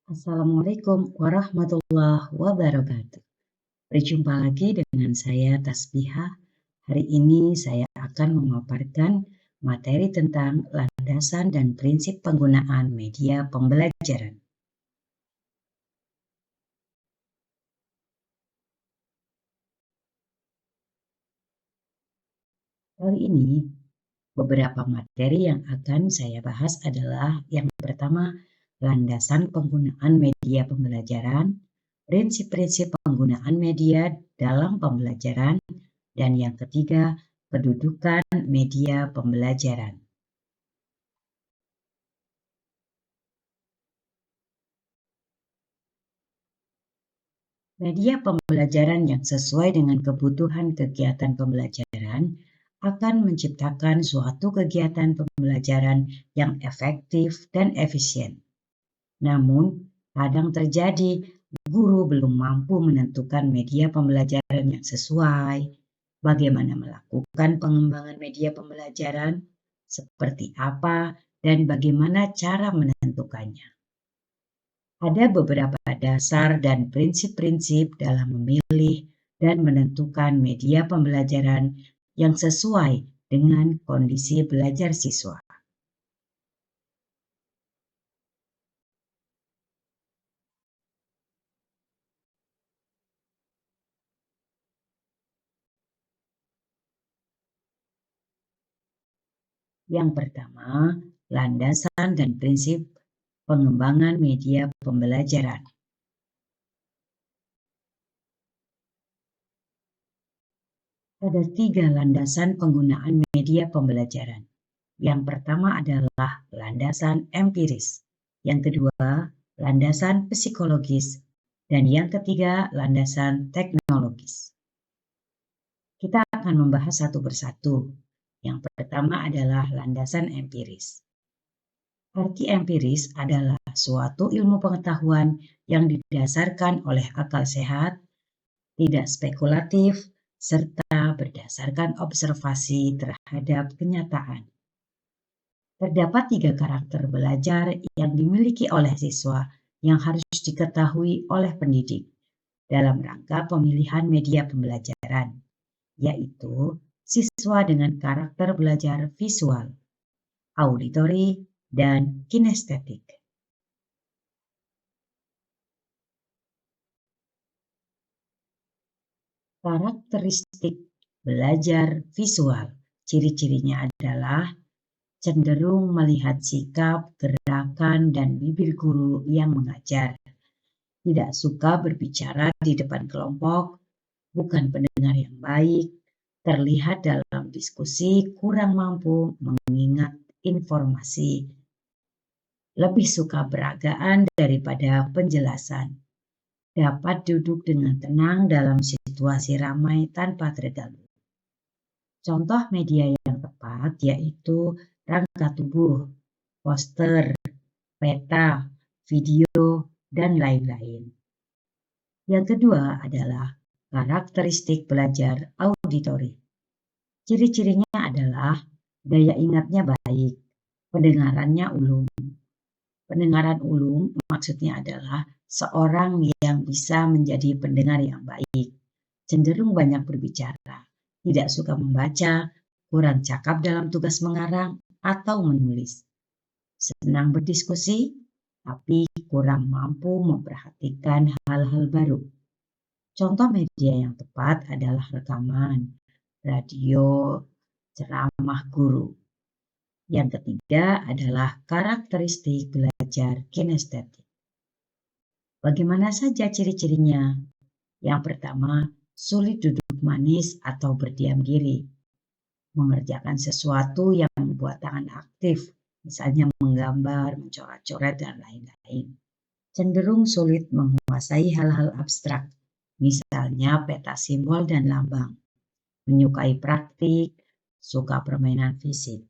Assalamualaikum warahmatullahi wabarakatuh. Berjumpa lagi dengan saya Tasbihah. Hari ini saya akan memaparkan materi tentang landasan dan prinsip penggunaan media pembelajaran. Kali ini beberapa materi yang akan saya bahas adalah yang pertama, landasan penggunaan media pembelajaran, prinsip-prinsip penggunaan media dalam pembelajaran, dan yang ketiga, kedudukan media pembelajaran. Media pembelajaran yang sesuai dengan kebutuhan kegiatan pembelajaran akan menciptakan suatu kegiatan pembelajaran yang efektif dan efisien. Namun, kadang terjadi guru belum mampu menentukan media pembelajaran yang sesuai, bagaimana melakukan pengembangan media pembelajaran, seperti apa, dan bagaimana cara menentukannya. Ada beberapa dasar dan prinsip-prinsip dalam memilih dan menentukan media pembelajaran yang sesuai dengan kondisi belajar siswa. Yang pertama, landasan dan prinsip pengembangan media pembelajaran. Ada 3 landasan penggunaan media pembelajaran. Yang pertama adalah landasan empiris, yang kedua landasan psikologis, dan yang ketiga landasan teknologis. Kita akan membahas satu persatu. Yang pertama adalah landasan empiris. Arti empiris adalah suatu ilmu pengetahuan yang didasarkan oleh akal sehat, tidak spekulatif, serta berdasarkan observasi terhadap kenyataan. Terdapat 3 karakter belajar yang dimiliki oleh siswa yang harus diketahui oleh pendidik dalam rangka pemilihan media pembelajaran, yaitu siswa dengan karakter belajar visual, auditori, dan kinestetik. Karakteristik belajar visual, ciri-cirinya adalah cenderung melihat sikap, gerakan, dan bibir guru yang mengajar. Tidak suka berbicara di depan kelompok, bukan pendengar yang baik, terlihat dalam diskusi kurang mampu mengingat informasi, lebih suka peragaan daripada penjelasan, dapat duduk dengan tenang dalam situasi ramai tanpa terganggu. Contoh media yang tepat yaitu rangka tubuh, poster, peta, video, dan lain-lain. Yang kedua adalah karakteristik belajar auditori. Ciri-cirinya adalah daya ingatnya baik, pendengarannya ulung. Pendengaran ulung maksudnya adalah seorang yang bisa menjadi pendengar yang baik, cenderung banyak berbicara, tidak suka membaca, kurang cakap dalam tugas mengarang atau menulis, senang berdiskusi, tapi kurang mampu memperhatikan hal-hal baru. Contoh media yang tepat adalah rekaman, radio, ceramah guru. Yang ketiga adalah karakteristik belajar kinestetik. Bagaimana saja ciri-cirinya? Yang pertama, sulit duduk manis atau berdiam diri. Mengerjakan sesuatu yang membuat tangan aktif, misalnya menggambar, mencoret-coret, dan lain-lain. Cenderung sulit menguasai hal-hal abstrak, misalnya peta simbol dan lambang. Menyukai praktik, suka permainan fisik.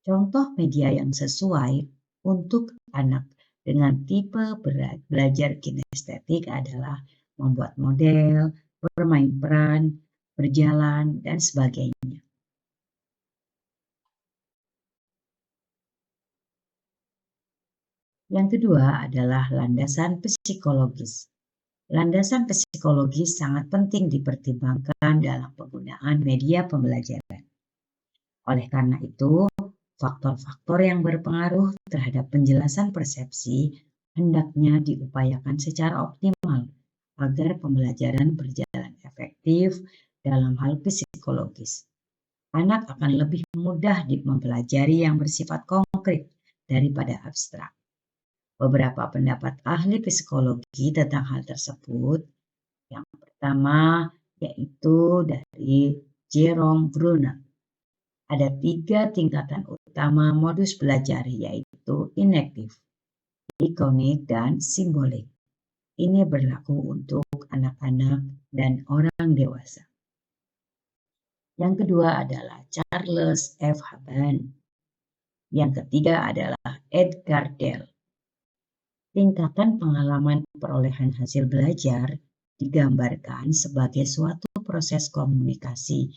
Contoh media yang sesuai untuk anak dengan tipe belajar kinestetik adalah membuat model, bermain peran, berjalan, dan sebagainya. Yang kedua adalah landasan psikologis. Landasan psikologis sangat penting dipertimbangkan dalam penggunaan media pembelajaran. Oleh karena itu, faktor-faktor yang berpengaruh terhadap penjelasan persepsi hendaknya diupayakan secara optimal agar pembelajaran berjalan efektif dalam hal psikologis. Anak akan lebih mudah mempelajari yang bersifat konkret daripada abstrak. Beberapa pendapat ahli psikologi tentang hal tersebut. Yang pertama yaitu dari Jerome Bruner. Ada 3 tingkatan utama modus belajar, yaitu inektif, ikonik, dan simbolik. Ini berlaku untuk anak-anak dan orang dewasa. Yang kedua adalah Charles F. Haban. Yang ketiga adalah Edgar Dale. Tingkatan pengalaman perolehan hasil belajar digambarkan sebagai suatu proses komunikasi.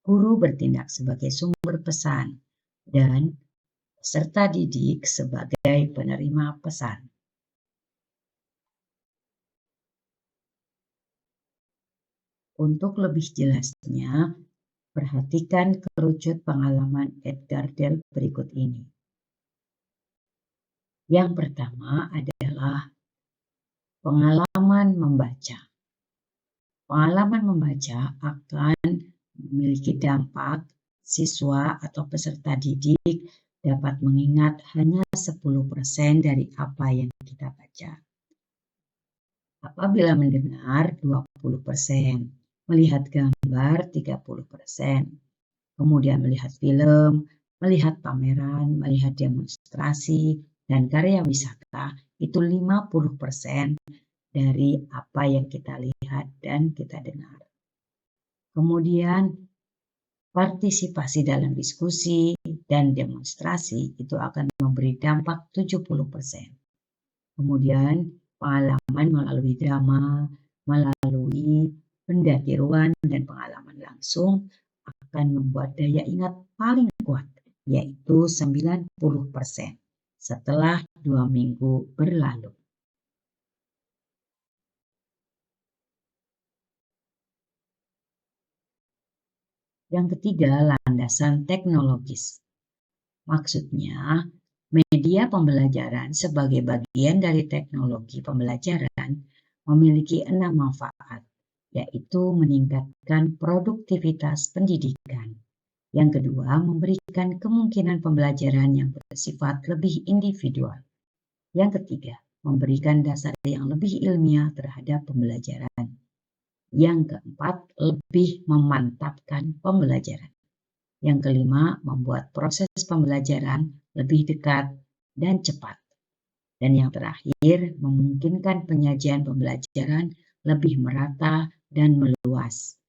Guru bertindak sebagai sumber pesan dan peserta didik sebagai penerima pesan. Untuk lebih jelasnya, perhatikan kerucut pengalaman Edgar Dale berikut ini. Yang pertama adalah pengalaman membaca. Pengalaman membaca akan memiliki dampak siswa atau peserta didik dapat mengingat hanya 10% dari apa yang kita baca. Apabila mendengar 20%, melihat gambar 30%, kemudian melihat film, melihat pameran, melihat demonstrasi, dan karya wisata itu 50% dari apa yang kita lihat dan kita dengar. Kemudian partisipasi dalam diskusi dan demonstrasi itu akan memberi dampak 70%. Kemudian pengalaman melalui drama, melalui benda tiruan dan pengalaman langsung akan membuat daya ingat paling kuat, yaitu 90% setelah 2 minggu berlalu. Yang ketiga, landasan teknologis. Maksudnya, media pembelajaran sebagai bagian dari teknologi pembelajaran memiliki 6 manfaat, yaitu meningkatkan produktivitas pendidikan. Yang kedua, memberikan kemungkinan pembelajaran yang bersifat lebih individual. Yang ketiga, memberikan dasar yang lebih ilmiah terhadap pembelajaran. Yang keempat, lebih memantapkan pembelajaran. Yang kelima, membuat proses pembelajaran lebih dekat dan cepat. Dan yang terakhir, memungkinkan penyajian pembelajaran lebih merata dan meluas.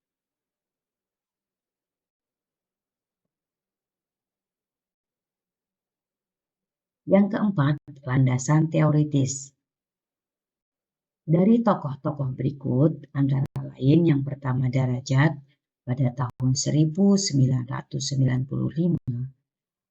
Yang keempat, landasan teoritis. Dari tokoh-tokoh berikut, antara lain yang pertama Darajat pada tahun 1995,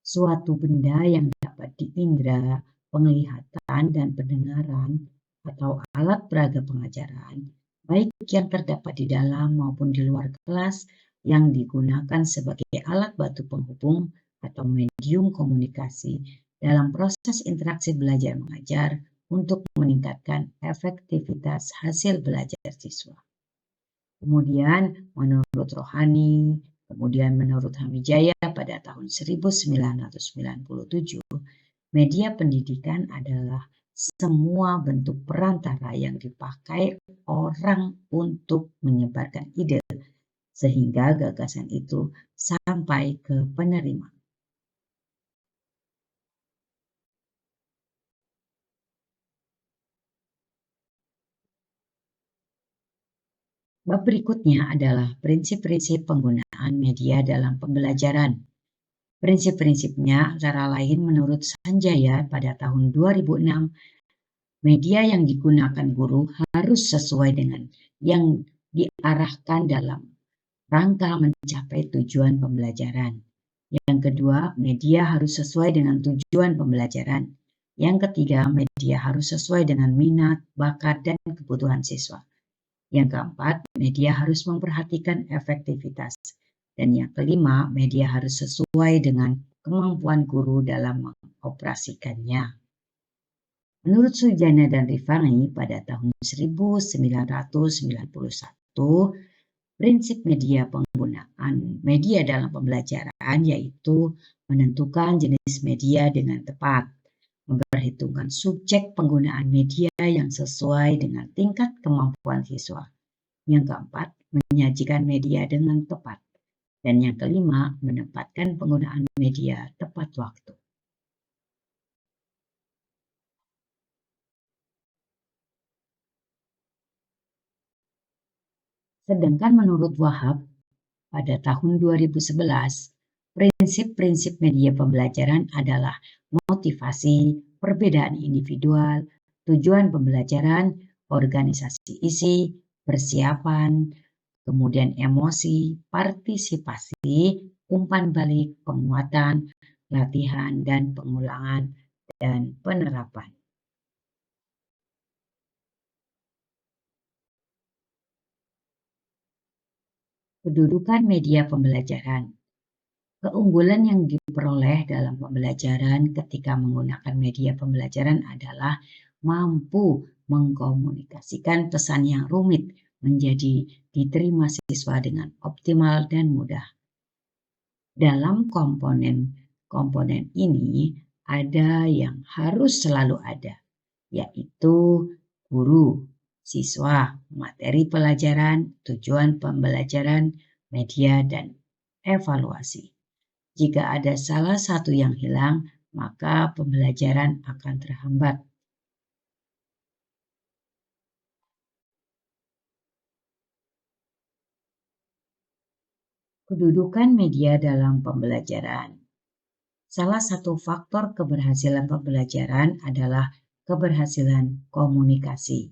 suatu benda yang dapat diindra, penglihatan, dan pendengaran atau alat peraga pengajaran, baik yang terdapat di dalam maupun di luar kelas yang digunakan sebagai alat batu penghubung atau medium komunikasi dalam proses interaksi belajar mengajar untuk meningkatkan efektivitas hasil belajar siswa. Kemudian menurut Rohani, kemudian menurut Hamijaya pada tahun 1997, media pendidikan adalah semua bentuk perantara yang dipakai orang untuk menyebarkan ide, sehingga gagasan itu sampai ke penerima. Bab berikutnya adalah prinsip-prinsip penggunaan media dalam pembelajaran. Prinsip-prinsipnya antara lain menurut Sanjaya pada tahun 2006, media yang digunakan guru harus sesuai dengan yang diarahkan dalam rangka mencapai tujuan pembelajaran. Yang kedua, media harus sesuai dengan tujuan pembelajaran. Yang ketiga, media harus sesuai dengan minat, bakat, dan kebutuhan siswa. Yang keempat, media harus memperhatikan efektivitas. Dan yang kelima, media harus sesuai dengan kemampuan guru dalam mengoperasikannya. Menurut Sujana dan Rifani pada tahun 1991, prinsip penggunaan media dalam pembelajaran yaitu menentukan jenis media dengan tepat, memperhitungkan subjek penggunaan media yang sesuai dengan tingkat kemampuan siswa. Yang keempat, menyajikan media dengan tepat. Dan yang kelima, menempatkan penggunaan media tepat waktu. Sedangkan menurut Wahab, pada tahun 2011, prinsip-prinsip media pembelajaran adalah motivasi, perbedaan individual, tujuan pembelajaran, organisasi isi, persiapan, kemudian emosi, partisipasi, umpan balik, penguatan, latihan, dan pengulangan, dan penerapan. Kedudukan media pembelajaran. Keunggulan yang diperoleh dalam pembelajaran ketika menggunakan media pembelajaran adalah mampu mengkomunikasikan pesan yang rumit menjadi diterima siswa dengan optimal dan mudah. Dalam komponen ini ada yang harus selalu ada, yaitu guru, siswa, materi pelajaran, tujuan pembelajaran, media, dan evaluasi. Jika ada salah satu yang hilang, maka pembelajaran akan terhambat. Kedudukan media dalam pembelajaran. Salah satu faktor keberhasilan pembelajaran adalah keberhasilan komunikasi.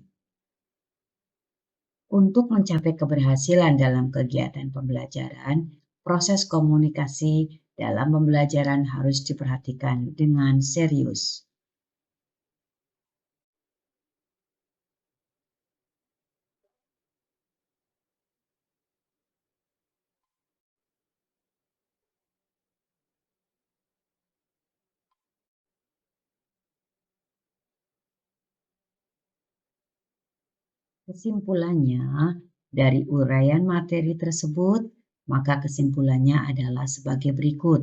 Untuk mencapai keberhasilan dalam kegiatan pembelajaran, proses komunikasi dalam pembelajaran harus diperhatikan dengan serius. Kesimpulannya, dari uraian materi tersebut, maka kesimpulannya adalah sebagai berikut.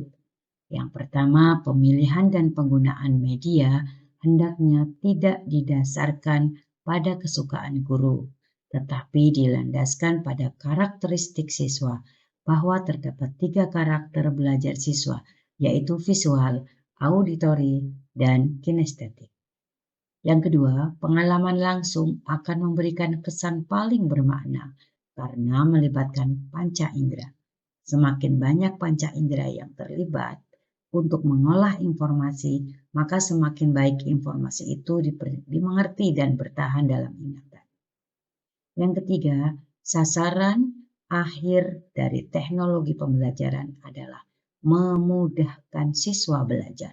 Yang pertama, pemilihan dan penggunaan media hendaknya tidak didasarkan pada kesukaan guru, tetapi dilandaskan pada karakteristik siswa, bahwa terdapat 3 karakter belajar siswa, yaitu visual, auditori, dan kinestetik. Yang kedua, pengalaman langsung akan memberikan kesan paling bermakna karena melibatkan panca indera. Semakin banyak panca indera yang terlibat untuk mengolah informasi, maka semakin baik informasi itu dimengerti dan bertahan dalam ingatan. Yang ketiga, sasaran akhir dari teknologi pembelajaran adalah memudahkan siswa belajar.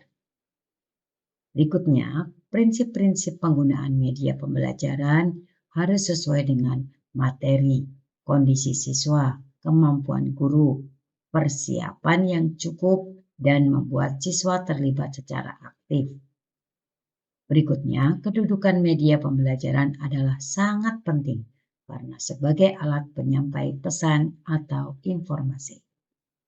Berikutnya, prinsip-prinsip penggunaan media pembelajaran harus sesuai dengan materi, kondisi siswa, kemampuan guru, persiapan yang cukup, dan membuat siswa terlibat secara aktif. Berikutnya, kedudukan media pembelajaran adalah sangat penting karena sebagai alat penyampai pesan atau informasi.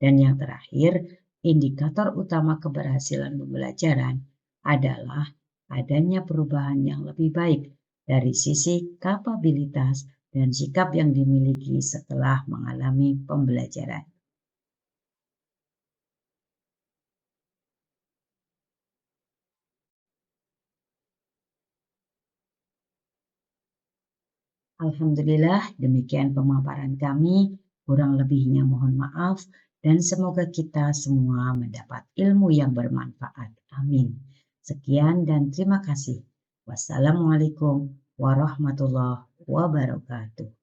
Dan yang terakhir, indikator utama keberhasilan pembelajaran adalah adanya perubahan yang lebih baik dari sisi kapabilitas dan sikap yang dimiliki setelah mengalami pembelajaran. Alhamdulillah, demikian pemaparan kami. Kurang lebihnya mohon maaf dan semoga kita semua mendapat ilmu yang bermanfaat. Amin. Sekian dan terima kasih. Wassalamualaikum warahmatullahi wabarakatuh.